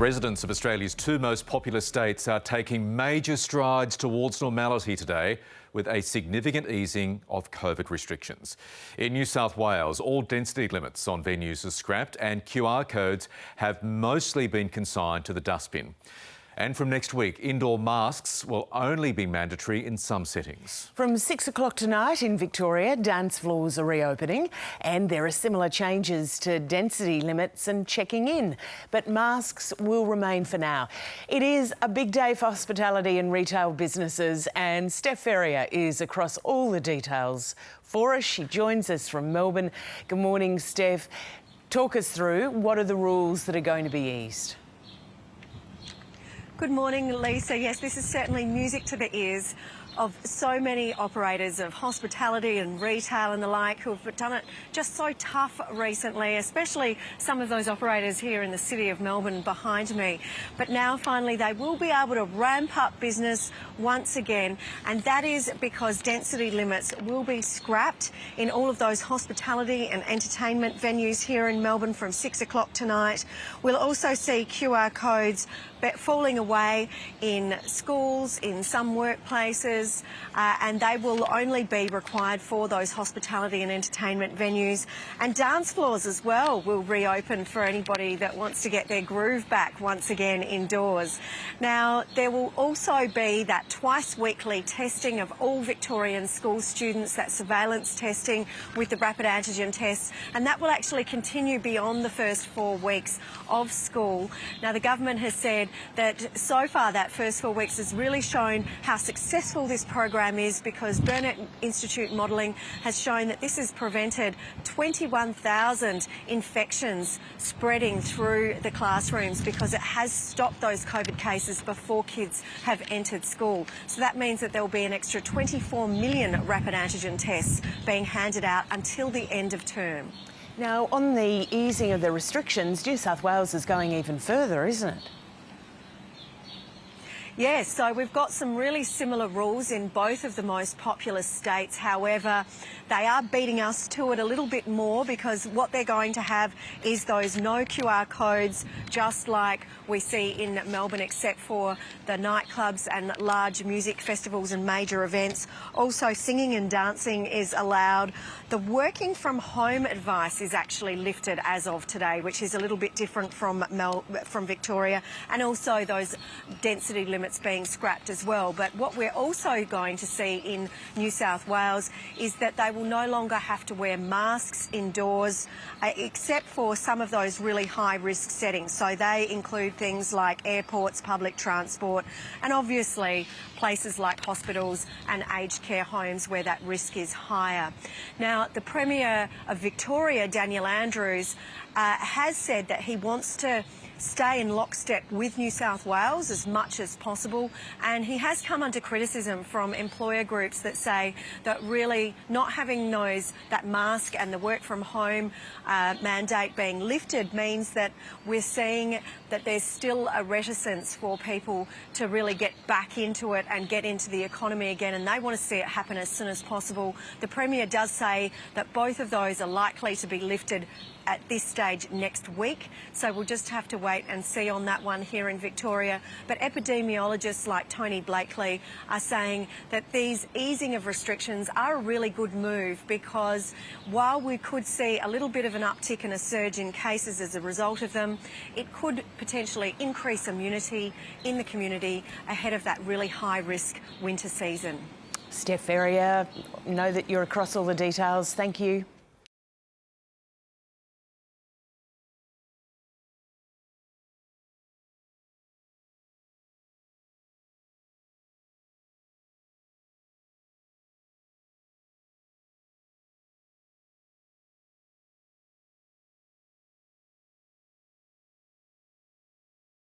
Residents of Australia's two most populous states are taking major strides towards normality today with a significant easing of COVID restrictions. In New South Wales, all density limits on venues are scrapped and QR codes have mostly been consigned to the dustbin. And from next week, indoor masks will only be mandatory in some settings. From 6 o'clock tonight in Victoria, dance floors are reopening and there are similar changes to density limits and checking in. But masks will remain for now. It is a big day for hospitality and retail businesses, and Steph Ferrier is across all the details for us. She joins us from Melbourne. Good morning, Steph. Talk us through what are the rules that are going to be eased. Good morning, Lisa. Yes, this is certainly music to the ears of so many operators of hospitality and retail and the like who have done it just so tough recently, especially some of those operators here in the city of Melbourne behind me. But now finally they will be able to ramp up business once again, and that is because density limits will be scrapped in all of those hospitality and entertainment venues here in Melbourne from 6 o'clock tonight. We'll also see QR codes falling away in schools, in some workplaces, and they will only be required for those hospitality and entertainment venues. And dance floors as well will reopen for anybody that wants to get their groove back once again indoors. Now, there will also be that twice-weekly testing of all Victorian school students, that surveillance testing with the rapid antigen tests, and that will actually continue beyond the first 4 weeks of school. Now, the government has said that so far that first 4 weeks has really shown how successful this program is, because Burnett Institute modelling has shown that this has prevented 21,000 infections spreading through the classrooms, because it has stopped those COVID cases before kids have entered school. So that means that there will be an extra 24 million rapid antigen tests being handed out until the end of term. Now, on the easing of the restrictions, New South Wales is going even further, isn't it? Yes, so we've got some really similar rules in both of the most populous states. However, they are beating us to it a little bit more, because what they're going to have is those no QR codes, just like we see in Melbourne, except for the nightclubs and large music festivals and major events. Also, singing and dancing is allowed. The working from home advice is actually lifted as of today, which is a little bit different from Victoria, and also those density limits being scrapped as well. But what we're also going to see in New South Wales is that they will no longer have to wear masks indoors, except for some of those really high-risk settings. So they include things like airports, public transport, and obviously places like hospitals and aged care homes where that risk is higher. Now, the Premier of Victoria, Daniel Andrews, has said that he wants to stay in lockstep with New South Wales as much as possible, and he has come under criticism from employer groups that say that really not having that mask and the work from home mandate being lifted means that we're seeing that there's still a reticence for people to really get back into it and get into the economy again, and they want to see it happen as soon as possible. The Premier does say that both of those are likely to be lifted at this stage next week, so we'll just have to wait and see on that one here in Victoria. But epidemiologists like Tony Blakely are saying that these easing of restrictions are a really good move, because while we could see a little bit of an uptick and a surge in cases as a result of them, it could potentially increase immunity in the community ahead of that really high-risk winter season. Steph Ferrier, know that you're across all the details. Thank you.